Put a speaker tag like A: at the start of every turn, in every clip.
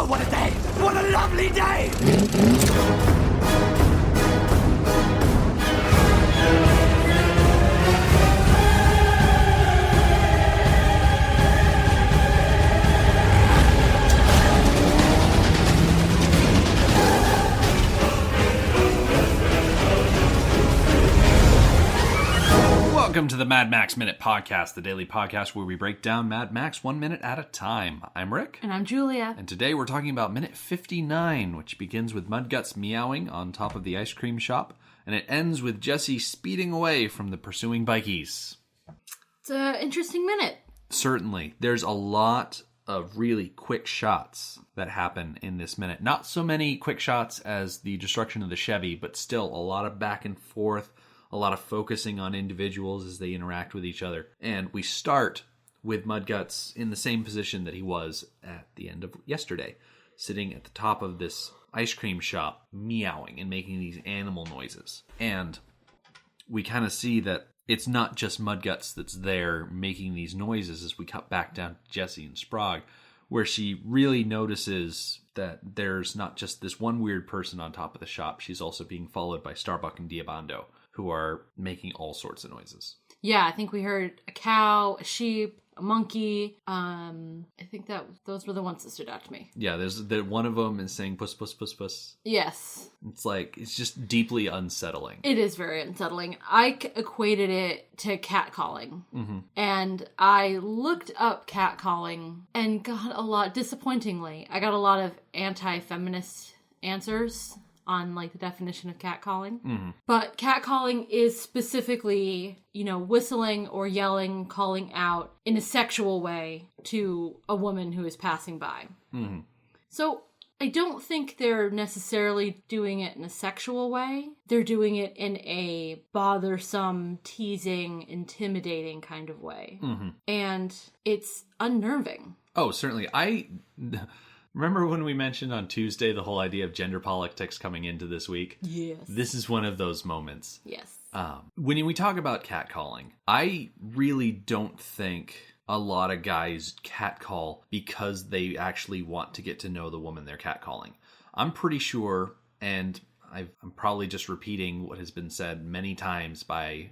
A: Oh, what a day! What a lovely day!
B: Welcome to the Mad Max Minute Podcast, the daily podcast where we break down Mad Max 1 minute at a time. I'm Rick.
C: And I'm Julia.
B: And today we're talking about minute 59, which begins with Mudguts meowing on top of the ice cream shop, and it ends with Jessie speeding away from the pursuing bikies.
C: It's an interesting minute.
B: Certainly. There's a lot of really quick shots that happen in this minute. Not so many quick shots as the destruction of the Chevy, but still a lot of back and forth. A lot of focusing on individuals as they interact with each other. And we start with Mudguts in the same position that he was at the end of yesterday, sitting at the top of this ice cream shop, meowing and making these animal noises. And we kind of see that it's not just Mudguts that's there making these noises as we cut back down to Jessie and Sprague, where she really notices that there's not just this one weird person on top of the shop. She's also being followed by Starbuck and Diabando, who are making all sorts of noises. Yeah,
C: I think we heard a cow, a sheep, a monkey. I think that those were the ones that stood out to me.
B: Yeah, there's one of them is saying puss, puss, puss, puss.
C: Yes.
B: It's just deeply unsettling.
C: It is very unsettling. I equated it to catcalling.
B: Mm-hmm.
C: And I looked up catcalling and got disappointingly, I got a lot of anti-feminist answers on the definition of catcalling.
B: Mm-hmm.
C: But catcalling is specifically, whistling or yelling, calling out in a sexual way to a woman who is passing by.
B: Mm-hmm.
C: So I don't think they're necessarily doing it in a sexual way. They're doing it in a bothersome, teasing, intimidating kind of way.
B: Mm-hmm.
C: And it's unnerving.
B: Oh, certainly. Remember when we mentioned on Tuesday the whole idea of gender politics coming into this week?
C: Yes.
B: This is one of those moments.
C: Yes.
B: When we talk about catcalling, I really don't think a lot of guys catcall because they actually want to get to know the woman they're catcalling. I'm pretty sure, and I'm probably just repeating what has been said many times by,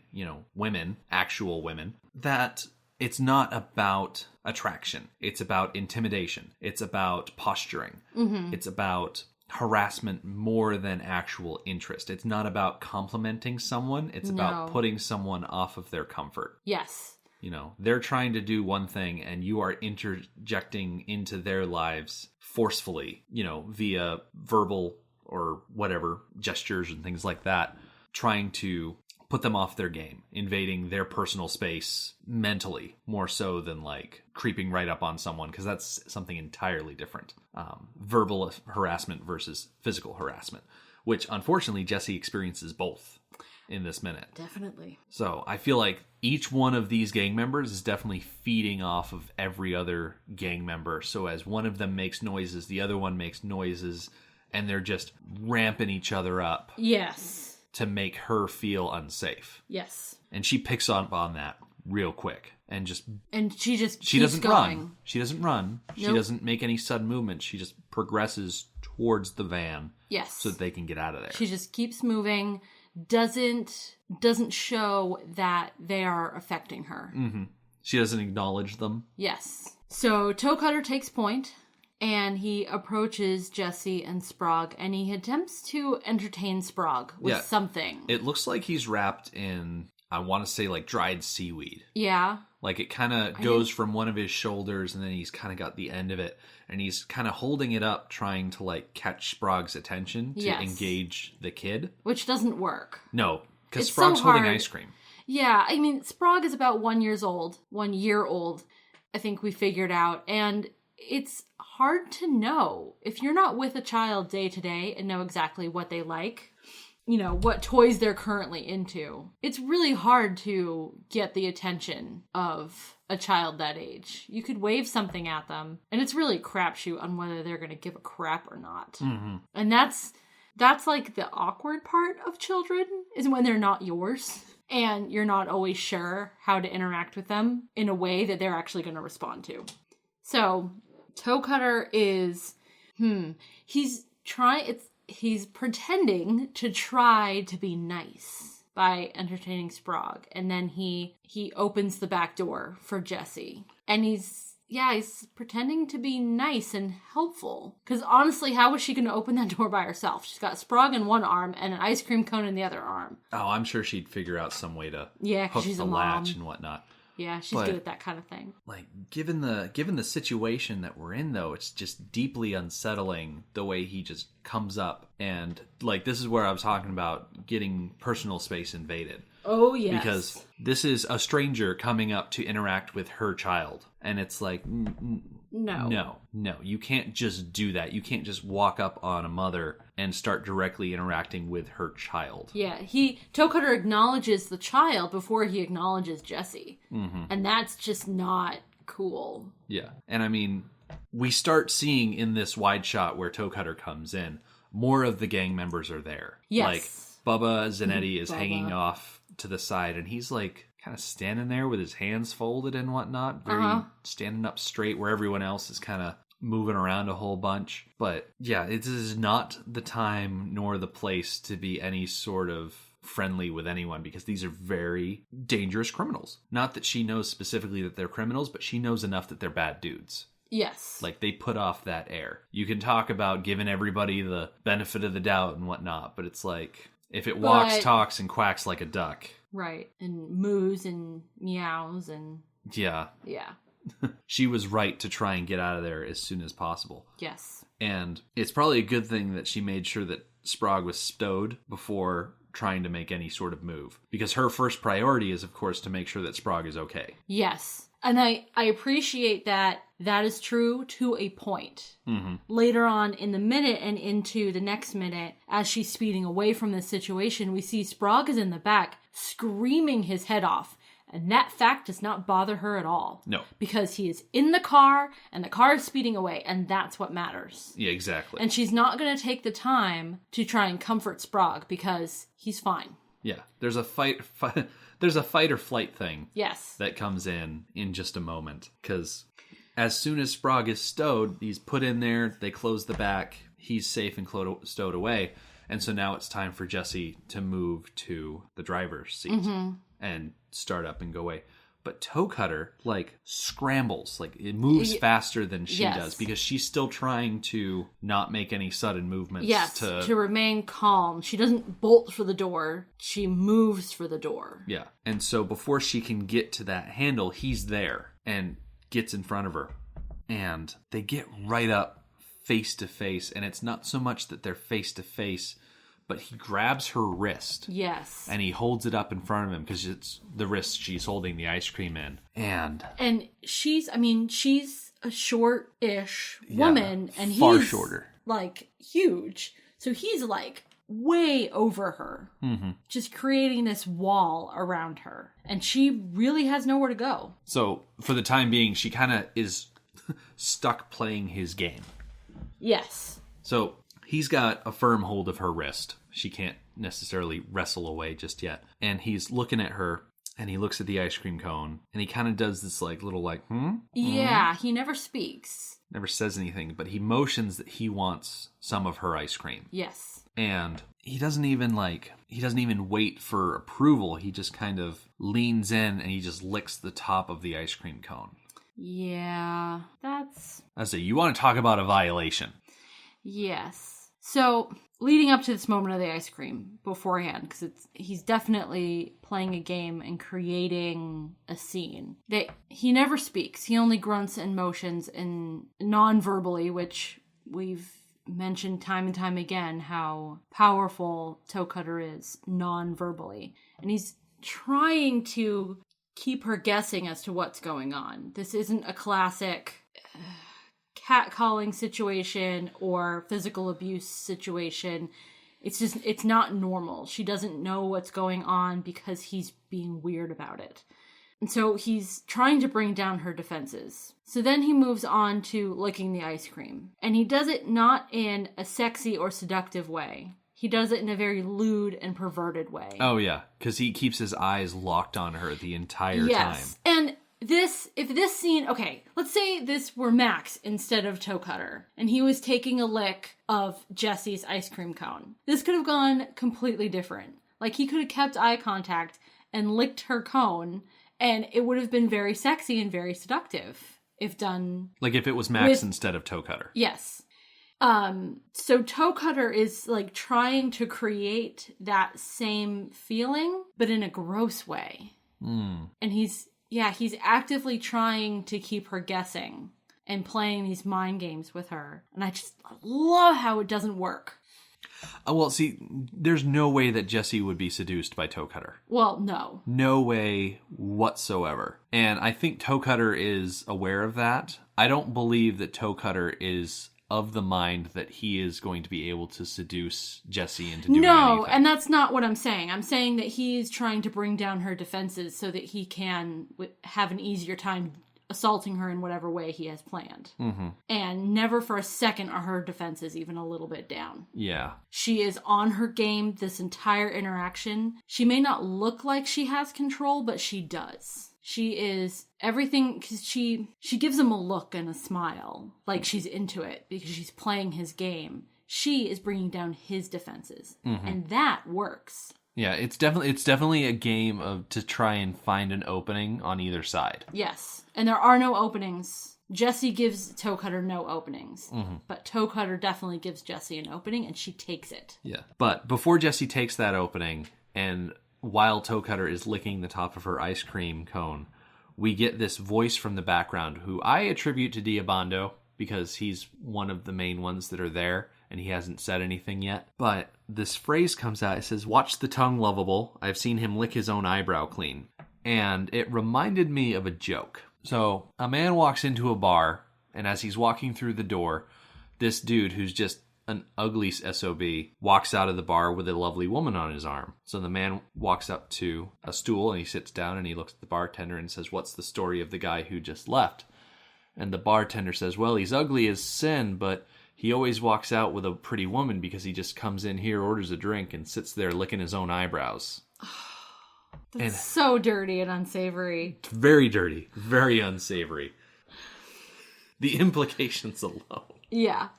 B: women, actual women, that it's not about attraction. It's about intimidation. It's about posturing.
C: Mm-hmm.
B: It's about harassment more than actual interest. It's not about complimenting someone. It's about putting someone off of their comfort.
C: Yes.
B: They're trying to do one thing and you are interjecting into their lives forcefully, via verbal or whatever gestures and things like that, trying to put them off their game, invading their personal space mentally, more so than creeping right up on someone, because that's something entirely different. Verbal harassment versus physical harassment, which unfortunately Jessie experiences both in this minute.
C: Definitely.
B: So I feel like each one of these gang members is definitely feeding off of every other gang member. So as one of them makes noises, the other one makes noises, and they're just ramping each other up.
C: Yes.
B: To make her feel unsafe.
C: Yes.
B: And she picks up on that real quick. And
C: she
B: doesn't
C: going.
B: run. She doesn't run.
C: Nope.
B: She doesn't make any sudden movement. She just progresses towards the van.
C: Yes.
B: So that they can get out of there.
C: She just keeps moving, doesn't show that they are affecting her.
B: Mm-hmm. She doesn't acknowledge them.
C: Yes. So Toecutter takes point. And he approaches Jessie and Sprague, and he attempts to entertain Sprague with something.
B: It looks like he's wrapped in, I want to say, dried seaweed.
C: Yeah.
B: It kind of goes from one of his shoulders, and then he's kind of got the end of it, and he's kind of holding it up, trying to, catch Sprague's attention to engage the kid.
C: Which doesn't work.
B: No, because Sprague's holding ice cream.
C: Yeah, Sprague is about 1 year old, I think we figured out, and it's hard to know if you're not with a child day to day and know exactly what they like, what toys they're currently into. It's really hard to get the attention of a child that age. You could wave something at them, and it's really a crapshoot on whether they're going to give a crap or not.
B: Mm-hmm.
C: And that's the awkward part of children, is when they're not yours. And you're not always sure how to interact with them in a way that they're actually going to respond to. So Toecutter is He's pretending to try to be nice by entertaining Sprague. And then he opens the back door for Jessie. And he's pretending to be nice and helpful. Because honestly, how was she going to open that door by herself? She's got Sprague in one arm and an ice cream cone in the other arm.
B: Oh, I'm sure she'd figure out some way to hook
C: she's
B: the
C: a mom.
B: latch and whatnot.
C: Yeah, she's good at that kind of thing.
B: Like, given the situation that we're in, though, it's just deeply unsettling the way he just comes up. And, like, this is where I was talking about getting personal space invaded.
C: Oh, yes.
B: Because this is a stranger coming up to interact with her child. And it's like, no. You can't just do that. You can't just walk up on a mother and start directly interacting with her child.
C: Yeah, Toecutter acknowledges the child before he acknowledges Jessie. Mm-hmm. And that's just not cool.
B: Yeah. And I mean, we start seeing in this wide shot where Toecutter comes in, more of the gang members are there.
C: Yes.
B: Like, Bubba Zanetti is hanging off to the side, and he's like kind of standing there with his hands folded and whatnot, very standing up straight, where everyone else is kind of moving around a whole bunch. But yeah, it is not the time nor the place to be any sort of friendly with anyone, because these are very dangerous criminals. Not that she knows specifically that they're criminals, but she knows enough that they're bad dudes.
C: Yes.
B: Like, they put off that air. You can talk about giving everybody the benefit of the doubt and whatnot, but it's like, if it walks, talks, and quacks like a duck.
C: Right. And moos and meows and...
B: Yeah.
C: Yeah.
B: She was right to try and get out of there as soon as possible.
C: Yes.
B: And it's probably a good thing that she made sure that Sprague was stowed before trying to make any sort of move. Because her first priority is, of course, to make sure that Sprague is okay.
C: Yes. And I appreciate that is true to a point. Mm-hmm. Later on in the minute and into the next minute, as she's speeding away from this situation, we see Sprague is in the back screaming his head off. And that fact does not bother her at all.
B: No.
C: Because he is in the car, and the car is speeding away, and that's what matters.
B: Yeah, exactly.
C: And she's not going to take the time to try and comfort Sprague, because he's fine.
B: Yeah, there's a fight or flight thing.
C: Yes.
B: That comes in just a moment. Because as soon as Sprague is stowed, he's put in there, they close the back, he's safe and stowed away. And so now it's time for Jessie to move to the driver's seat and start up and go away. But Toecutter, like, scrambles. Like, it moves faster than she does, because she's still trying to not make any sudden movements.
C: Yes, to remain calm. She doesn't bolt for the door. She moves for the door.
B: Yeah. And so before she can get to that handle, he's there and gets in front of her. And they get right up face to face. And it's not so much that they're face to face, but he grabs her wrist.
C: Yes.
B: And he holds it up in front of him, because it's the wrist she's holding the ice cream in. And
C: she's a short-ish woman. And he's
B: far shorter.
C: Like, huge. So he's like way over her. Mm-hmm. Just creating this wall around her. And she really has nowhere to go.
B: So for the time being, she kind of is stuck playing his game.
C: Yes.
B: So he's got a firm hold of her wrist. She can't necessarily wrestle away just yet. And he's looking at her, and he looks at the ice cream cone, and he kind of does this like little like,
C: Yeah, he never speaks.
B: Never says anything, but he motions that he wants some of her ice cream.
C: Yes.
B: And he doesn't even wait for approval. He just kind of leans in, and he just licks the top of the ice cream cone.
C: Yeah,
B: I say, you want to talk about a violation.
C: Yes. So, leading up to this moment of the ice cream beforehand, because he's definitely playing a game and creating a scene. He never speaks. He only grunts and motions and non-verbally, which we've mentioned time and time again how powerful Toecutter is non-verbally. And he's trying to keep her guessing as to what's going on. This isn't a classic catcalling situation or physical abuse situation. It's not normal. She doesn't know what's going on because he's being weird about it. And so he's trying to bring down her defenses. So then he moves on to licking the ice cream. And he does it not in a sexy or seductive way. He does it in a very lewd and perverted way.
B: Oh, yeah. Because he keeps his eyes locked on her the entire time.
C: And if this scene, okay, let's say this were Max instead of Toecutter, and he was taking a lick of Jessie's ice cream cone. This could have gone completely different. Like, he could have kept eye contact and licked her cone, and it would have been very sexy and very seductive if done.
B: Like if it was Max instead of Toecutter.
C: Yes. So Toecutter is like trying to create that same feeling, but in a gross way. And he's actively trying to keep her guessing and playing these mind games with her. And I just love how it doesn't work.
B: Well, see, there's no way that Jessie would be seduced by Toecutter.
C: Well, no.
B: No way whatsoever. And I think Toecutter is aware of that. I don't believe that Toecutter is of the mind that he is going to be able to seduce Jessie into doing anything.
C: And that's not what I'm saying. I'm saying that he's trying to bring down her defenses so that he can have an easier time assaulting her in whatever way he has planned. Mm-hmm. And never for a second are her defenses even a little bit down.
B: Yeah.
C: She is on her game this entire interaction. She may not look like she has control, but she does. She is everything, because she gives him a look and a smile, like she's into it because she's playing his game. She is bringing down his defenses, and that works.
B: Yeah, it's definitely a game of to try and find an opening on either side.
C: Yes, and there are no openings. Jessie gives Toecutter no openings, but Toecutter definitely gives Jessie an opening, and she takes it.
B: Yeah, but before Jessie takes that opening, and while Toecutter is licking the top of her ice cream cone, we get this voice from the background who I attribute to Diabando because he's one of the main ones that are there and he hasn't said anything yet. But this phrase comes out. It says, "Watch the tongue, lovable. I've seen him lick his own eyebrow clean." And it reminded me of a joke. So a man walks into a bar, and as he's walking through the door, this dude who's just an ugly SOB walks out of the bar with a lovely woman on his arm. So the man walks up to a stool and he sits down and he looks at the bartender and says, "What's the story of the guy who just left?" And the bartender says, "Well, he's ugly as sin, but he always walks out with a pretty woman because he just comes in here, orders a drink, and sits there licking his own eyebrows."
C: That's so dirty and unsavory.
B: Very dirty, very unsavory. The implications alone.
C: Yeah.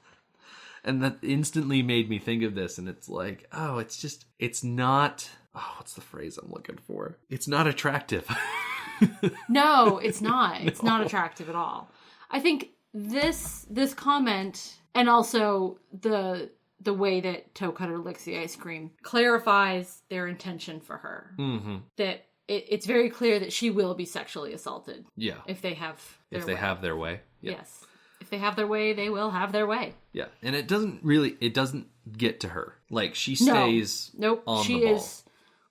B: And that instantly made me think of this, and it's like, oh, it's not, what's the phrase I'm looking for? It's not attractive.
C: No, it's not. It's not attractive at all. I think this comment, and also the way that Toecutter licks the ice cream, clarifies their intention for her. Mm-hmm. That it's very clear that she will be sexually assaulted.
B: Yeah.
C: If they have their way.
B: If they have their way. Yeah.
C: Yes. If they have their way, they will have their way.
B: Yeah. And it doesn't get to her. Like, she stays on the ball.
C: She is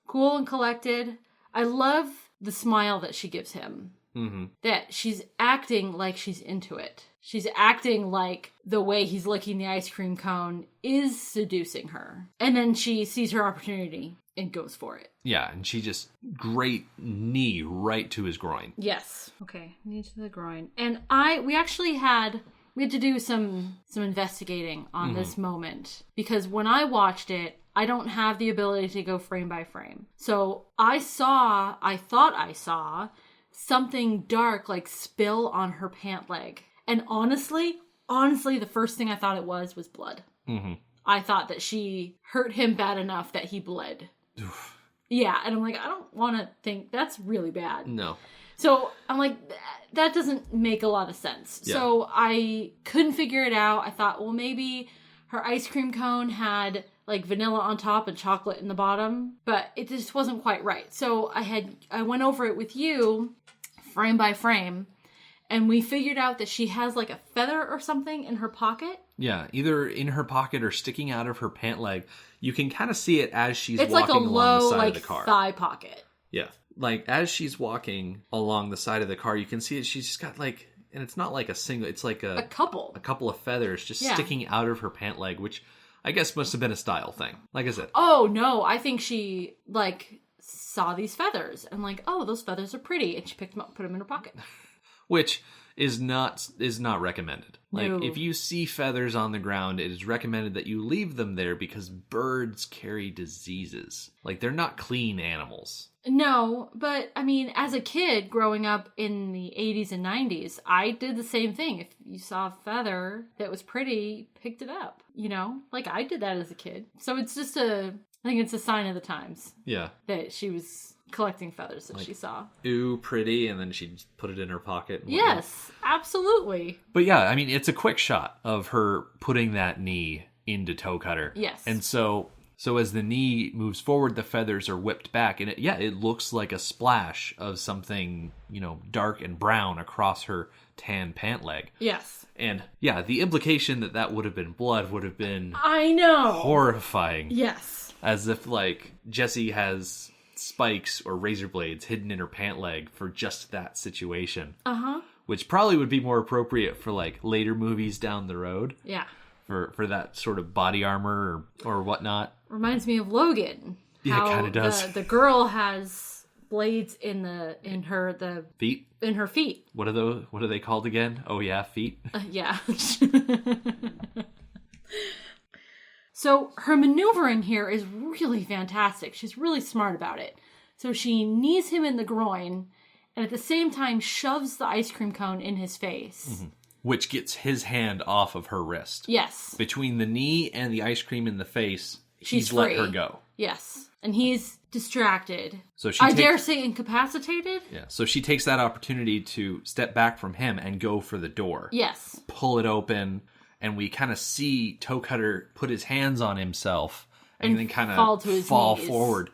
C: cool and collected. I love the smile that she gives him. Mm-hmm. That she's acting like she's into it. She's acting like the way he's licking the ice cream cone is seducing her. And then she sees her opportunity and goes for it.
B: Yeah, and she just great knee right to his groin.
C: Yes. Okay, knee to the groin. And we had to do some investigating on this moment, because when I watched it, I don't have the ability to go frame by frame. So I thought I saw something dark like spill on her pant leg. And honestly, the first thing I thought it was blood. Mm-hmm. I thought that she hurt him bad enough that he bled. Oof. Yeah, and I'm like, I don't want to think that's really bad. No. So I'm like, that doesn't make a lot of sense. Yeah. So I couldn't figure it out. I thought, well, maybe her ice cream cone had like vanilla on top and chocolate in the bottom, but it just wasn't quite right. So I went over it with you frame by frame, and we figured out that she has like a feather or something in her pocket. Yeah, either in her pocket or sticking out of her pant leg. You can kind of see it as she's walking along the side of the car. It's like a low, thigh pocket. Yeah, like as she's walking along the side of the car, you can see it. She's just got like, and it's not like a single, it's like a couple of feathers just sticking out of her pant leg, which I guess must have been a style thing. Like I said. Oh, no, I think she like saw these feathers and like, oh, those feathers are pretty. And she picked them up and put them in her pocket. Which
B: is not recommended. Like,
C: No.
B: if you see feathers on the ground, it is recommended that you leave them there because birds carry diseases. Like, they're not clean animals.
C: No, but I mean, as a kid growing up in the 80s and 90s, I did the same thing. If you saw a feather that was pretty, picked it up, you know? Like, I did that as a kid. So it's just I think it's a sign of the times.
B: Yeah.
C: That she was collecting feathers that she saw.
B: Ooh, pretty, and then she just put it in her pocket. And
C: Yes, absolutely.
B: But yeah, I mean, it's a quick shot of her putting that knee into Toecutter.
C: Yes.
B: And so as the knee moves forward, the feathers are whipped back, and it looks like a splash of something, dark and brown across her tan pant leg.
C: Yes.
B: And yeah, the implication that would have been blood would have been
C: I know.
B: horrifying.
C: Yes.
B: As if, like, Jessie has spikes or razor blades hidden in her pant leg for just that situation.
C: Uh-huh.
B: Which probably would be more appropriate for, like, later movies down the road.
C: Yeah.
B: For that sort of body armor or whatnot.
C: Reminds me of Logan.
B: Yeah, it kind of does.
C: The girl has blades in her
B: Feet?
C: In her feet.
B: What are they called again? Oh yeah, feet.
C: Yeah. So her maneuvering here is really fantastic. She's really smart about it. So she knees him in the groin and at the same time shoves the ice cream cone in his face.
B: Mm-hmm. Which gets his hand off of her wrist.
C: Yes.
B: Between the knee and the ice cream in the face,
C: She's
B: he's let
C: free.
B: her go.
C: Yes. And he's distracted.
B: So
C: I dare say incapacitated?
B: Yeah. So she takes that opportunity to step back from him and go for the door.
C: Yes.
B: Pull it open, and we kind of see Toecutter put his hands on himself and then kind of fall
C: knees.
B: Forward.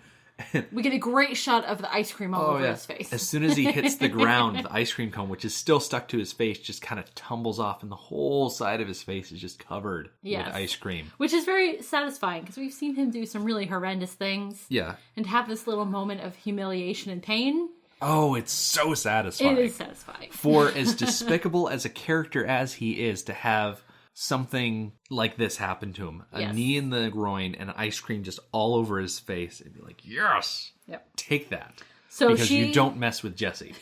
C: We get a great shot of the ice cream all over his face.
B: As soon as he hits the ground, the ice cream cone, which is still stuck to his face, just kind of tumbles off, and the whole side of his face is just covered with ice cream.
C: Which is very satisfying, because we've seen him do some really horrendous things.
B: Yeah.
C: And have this little moment of humiliation and pain.
B: Oh, it's so satisfying.
C: It is satisfying.
B: For as despicable as a character as he is, to have something like this happen to him. A knee in the groin and ice cream just all over his face. And be like, yes, take that.
C: So
B: because you don't mess with Jessie.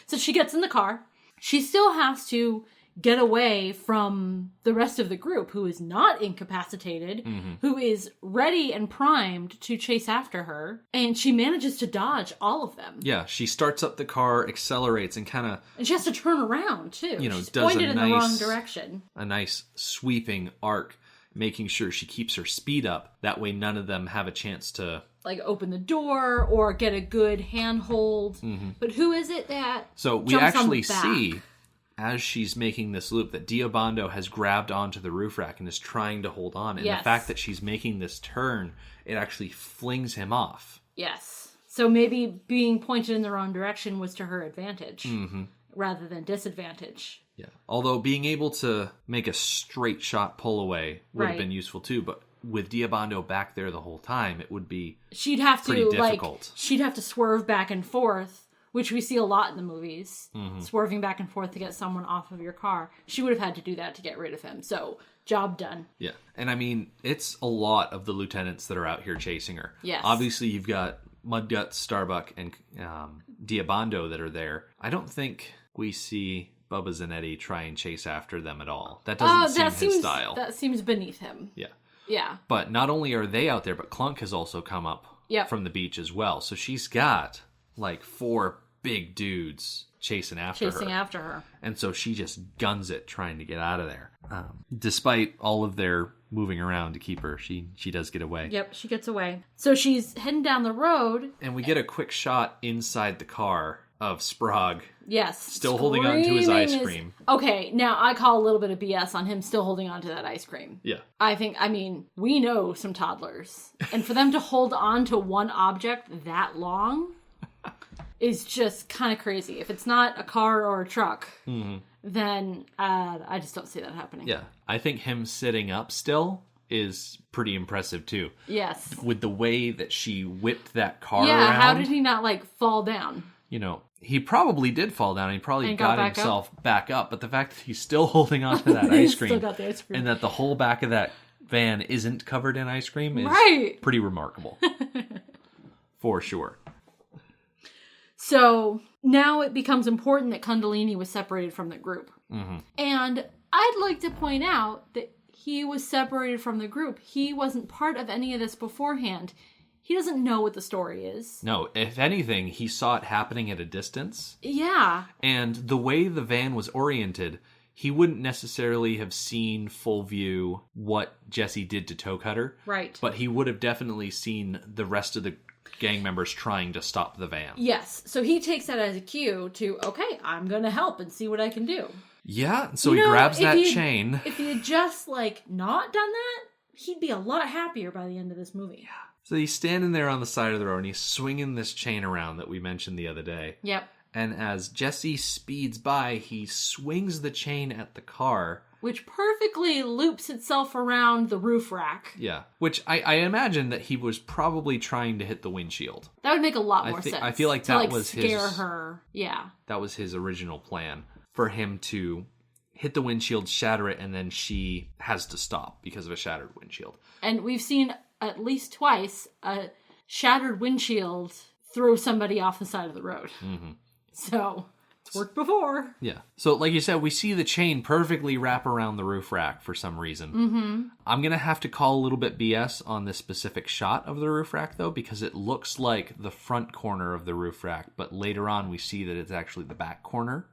C: So she gets in the car. She still has to get away from the rest of the group who is not incapacitated, who is ready and primed to chase after her. And she manages to dodge all of them.
B: Yeah, she starts up the car, accelerates, and kind of...
C: And she has to turn around, too. She's
B: does
C: pointed in the wrong direction.
B: A nice sweeping arc, making sure she keeps her speed up. That way none of them have a chance to...
C: like open the door or get a good handhold. But who is it that
B: So we
C: jumps on
B: actually
C: the back?
B: see... as she's making this loop, that Diabando has grabbed onto the roof rack and is trying to hold on. And the fact that she's making this turn, it actually flings him off.
C: Yes. So maybe being pointed in the wrong direction was to her advantage rather than disadvantage.
B: Yeah. Although being able to make a straight shot pull away would have
C: Right.
B: been useful too. But with Diabando back there the whole time, it would be
C: She'd have
B: pretty
C: to
B: difficult.
C: she'd have to swerve back and forth, which we see a lot in the movies. Swerving back and forth to get someone off of your car. She would have had to do that to get rid of him. So, job done.
B: Yeah. And I mean, it's a lot of the lieutenants that are out here chasing her.
C: Yes.
B: Obviously, you've got Mudguts, Starbuck, and Diabando that are there. I don't think we see Bubba Zanetti try and chase after them at all. That doesn't seem his style.
C: That seems beneath him.
B: Yeah.
C: Yeah.
B: But not only are they out there, but Clunk has also come up from the beach as well. So she's got like 4 big dudes chasing after her. And so she just guns it trying to get out of there. Despite all of their moving around to keep her, she does get away.
C: Yep, she gets away. So she's heading down the road.
B: And we get a quick shot inside the car of Sprague.
C: Yes.
B: Still holding on to his ice cream.
C: Okay, now I call a little bit of BS on him still holding on to that ice cream.
B: Yeah.
C: I mean, we know some toddlers. And for them to hold on to one object that long is just kind of crazy. If it's not a car or a truck, then I just don't see that happening.
B: Yeah. I think him sitting up still is pretty impressive too.
C: Yes.
B: With the way that she whipped that car around.
C: Yeah, how did he not, fall down?
B: He probably did fall down. He probably got himself back up. But the fact that he's still holding on to that ice cream,
C: still got the ice cream,
B: and that the whole back of that van isn't covered in ice cream is pretty remarkable. For sure.
C: So now it becomes important that Kundalini was separated from the group. And I'd like to point out that he was separated from the group. He wasn't part of any of this beforehand. He doesn't know what the story is.
B: No, if anything, he saw it happening at a distance.
C: Yeah.
B: And the way the van was oriented, he wouldn't necessarily have seen full view what Jessie did to Toecutter.
C: Right.
B: But he would have definitely seen the rest of the gang members trying to stop the van.
C: Yes. So he takes that as a cue to, okay, I'm going to help and see what I can do.
B: Yeah, so he grabs that chain.
C: If he had just, not done that, he'd be a lot happier by the end of this movie.
B: Yeah. So he's standing there on the side of the road, and he's swinging this chain around that we mentioned the other day.
C: Yep.
B: And as Jessie speeds by, he swings the chain at the car.
C: Which perfectly loops itself around the roof rack.
B: Yeah. Which I imagine that he was probably trying to hit the windshield.
C: That would make a lot more sense.
B: I feel like that was
C: scare her. Yeah.
B: That was his original plan. For him to hit the windshield, shatter it, and then she has to stop because of a shattered windshield.
C: And we've seen at least twice a shattered windshield throw somebody off the side of the road. Mm-hmm. So, it's worked before.
B: Yeah. So, like you said, we see the chain perfectly wrap around the roof rack for some reason. Mm-hmm. I'm going to have to call a little bit BS on this specific shot of the roof rack, though, because it looks like the front corner of the roof rack, but later on we see that it's actually the back corner.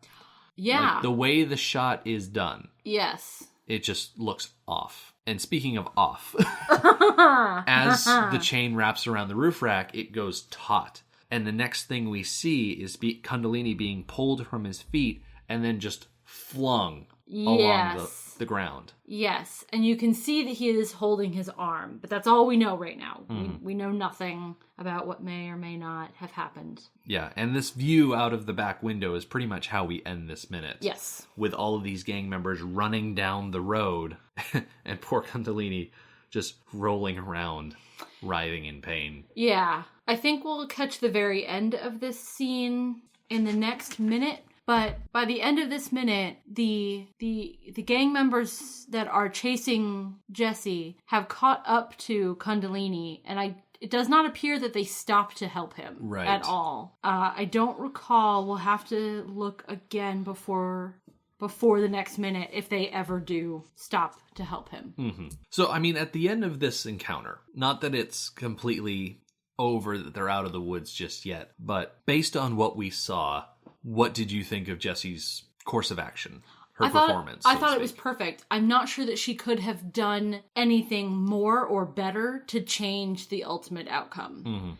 C: Yeah.
B: Like, the way the shot is done.
C: Yes.
B: It just looks off. And speaking of off, as the chain wraps around the roof rack, it goes taut. And the next thing we see is Kundalini being pulled from his feet and then just flung along the ground.
C: Yes. And you can see that he is holding his arm. But that's all we know right now. We know nothing about what may or may not have happened.
B: Yeah. And this view out of the back window is pretty much how we end this minute.
C: Yes.
B: With all of these gang members running down the road and poor Kundalini just rolling around, writhing in pain.
C: Yeah. I think we'll catch the very end of this scene in the next minute. But by the end of this minute, the gang members that are chasing Jessie have caught up to Kundalini, and it does not appear that they stop to help him at all. I don't recall. We'll have to look again before the next minute if they ever do stop to help him.
B: Mm-hmm. So, I mean, at the end of this encounter, not that it's completely over that they're out of the woods just yet, but based on what we saw, what did you think of Jessie's course of action? Her performance?
C: I thought it was perfect. I'm not sure that she could have done anything more or better to change the ultimate outcome. Mm-hmm.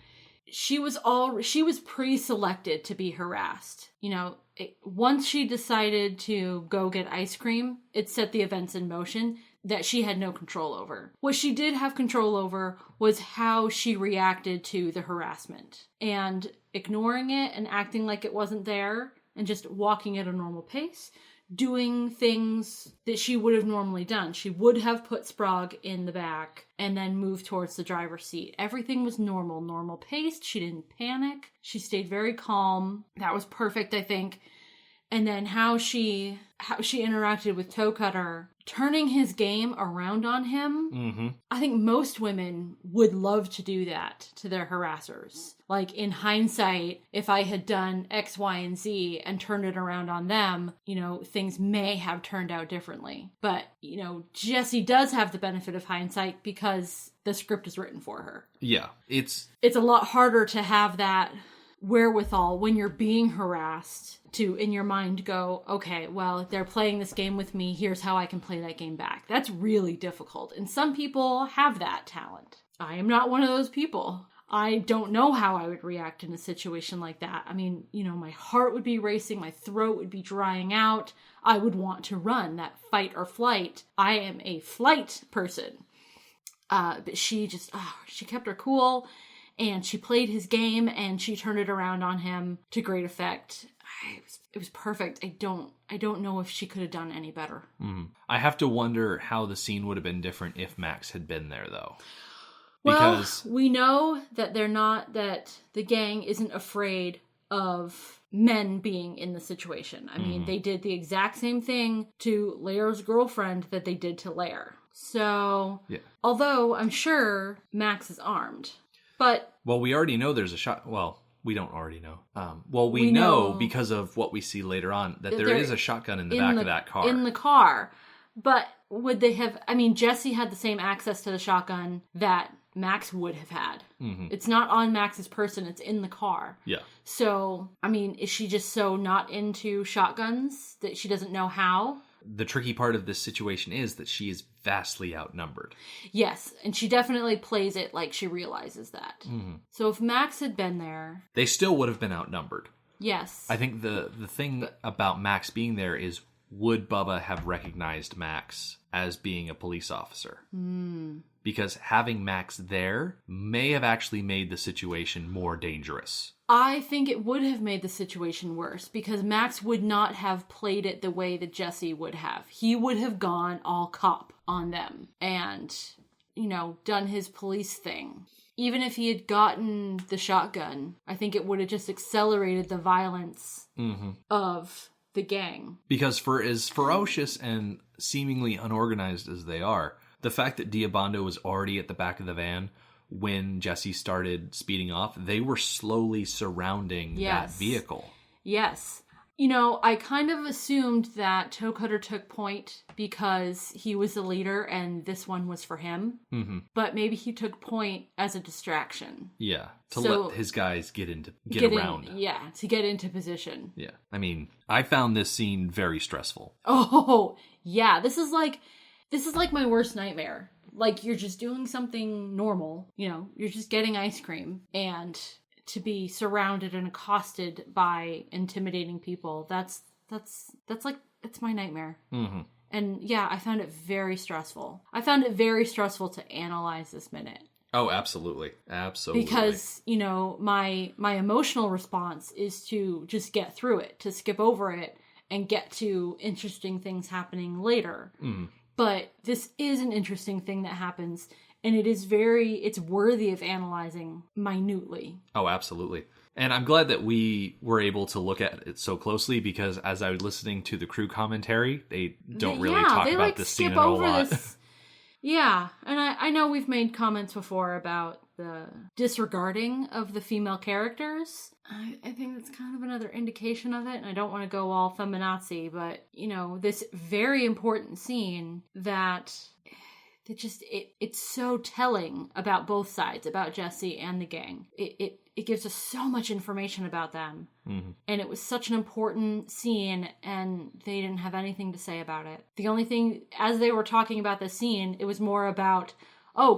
C: She was pre-selected to be harassed. Once she decided to go get ice cream, it set the events in motion that she had no control over. What she did have control over was how she reacted to the harassment. And ignoring it and acting like it wasn't there and just walking at a normal pace, doing things that she would have normally done. She would have put Sprague in the back and then moved towards the driver's seat. Everything was normal paced. She didn't panic. She stayed very calm. That was perfect, I think. And then how she interacted with Toecutter, turning his game around on him. Mm-hmm. I think most women would love to do that to their harassers. Like, in hindsight, if I had done X, Y, and Z and turned it around on them, things may have turned out differently. But, Jessie does have the benefit of hindsight because the script is written for her.
B: Yeah, it's
C: a lot harder to have that wherewithal when you're being harassed to, in your mind, go, okay, well, if they're playing this game with me, here's how I can play that game back. That's really difficult. And some people have that talent. I am not one of those people. I don't know how I would react in a situation like that. I mean, my heart would be racing, my throat would be drying out. I would want to run, that fight or flight. I am a flight person. But she just, she kept her cool. And she played his game, and she turned it around on him to great effect. It was perfect. I don't know if she could have done any better. Mm.
B: I have to wonder how the scene would have been different if Max had been there, though.
C: Because we know that that the gang isn't afraid of men being in the situation. I mean, they did the exact same thing to Lair's girlfriend that they did to Lair. So, although I'm sure Max is armed. But
B: we already know there's a shot. Well, We don't already know. Well, we know because of what we see later on that there is a shotgun in the back of that car.
C: In the car. But would they have... I mean, Jessie had the same access to the shotgun that Max would have had. Mm-hmm. It's not on Max's person. It's in the car.
B: Yeah.
C: So, I mean, is she just so not into shotguns that she doesn't know how?
B: The tricky part of this situation is that she is vastly outnumbered.
C: Yes, and she definitely plays it like she realizes that. Mm-hmm. So if Max had been there...
B: They still would have been outnumbered.
C: Yes.
B: I think the thing about Max being there is, would Bubba have recognized Max as being a police officer? Because having Max there may have actually made the situation more dangerous.
C: I think it would have made the situation worse because Max would not have played it the way that Jessie would have. He would have gone all cop on them and, you know, done his police thing. Even if he had gotten the shotgun, I think it would have just accelerated the violence of the gang. Because
B: for as ferocious and seemingly unorganized as they are, the fact that Diabando was already at the back of the van when Jessie started speeding off, they were slowly surrounding that vehicle.
C: Yes. You know, I kind of assumed that Toecutter took point because he was the leader and this one was for him. Mm-hmm. But maybe he took point as a distraction.
B: Yeah, to let his guys get around.
C: To get into position.
B: Yeah. I mean, I found this scene very stressful.
C: Oh, yeah. This is like my worst nightmare. Like, you're just doing something normal, you know, you're just getting ice cream, and to be surrounded and accosted by intimidating people, that's like, it's my nightmare. Mm-hmm. And yeah, I found it very stressful. I found it very stressful to analyze this minute.
B: Oh, absolutely. Absolutely.
C: Because, you know, my emotional response is to just get through it, to skip over it, and get to interesting things happening later. Mm. But this is an interesting thing that happens, and it's worthy of analyzing minutely.
B: Oh, absolutely. And I'm glad that we were able to look at it so closely, because as I was listening to the crew commentary, they don't really talk about this scene a whole lot.
C: Yeah, and I know we've made comments before about the disregarding of the female characters. I think that's kind of another indication of it, and I don't want to go all feminazi, but, you know, this very important scene that it's so telling about both sides, about Jessie and the gang. It gives us so much information about them. Mm-hmm. And it was such an important scene, and they didn't have anything to say about it. The only thing, as they were talking about the scene, it was more about,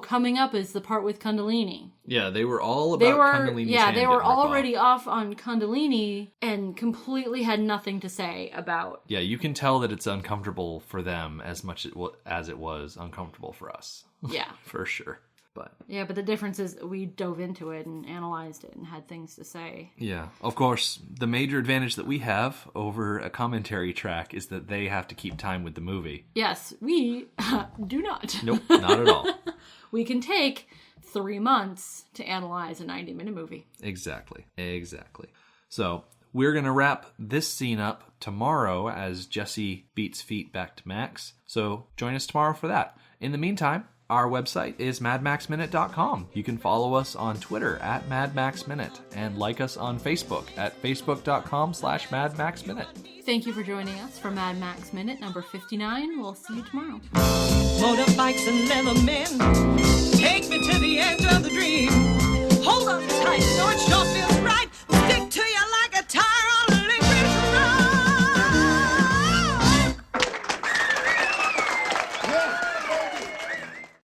C: coming up is the part with Kundalini.
B: Yeah, they were all about Kundalini's hand.
C: They were already off on Kundalini and completely had nothing to say about...
B: Yeah, you can tell that it's uncomfortable for them as much as it was uncomfortable for us.
C: Yeah.
B: For sure. But
C: the difference is we dove into it and analyzed it and had things to say.
B: Yeah. Of course, the major advantage that we have over a commentary track is that they have to keep time with the movie.
C: Yes, we do not.
B: Nope, not at all.
C: We can take 3 months to analyze a 90-minute movie.
B: Exactly. So we're going to wrap this scene up tomorrow as Jessie beats feet back to Max. So join us tomorrow for that. In the meantime, our website is madmaxminute.com. You can follow us on Twitter at madmaxminute and like us on Facebook at facebook.com/madmaxminute.
C: Thank you for joining us for Mad Max Minute number 59. We'll see you tomorrow.
A: Motorbikes and leather men, take me to the edge of the dream.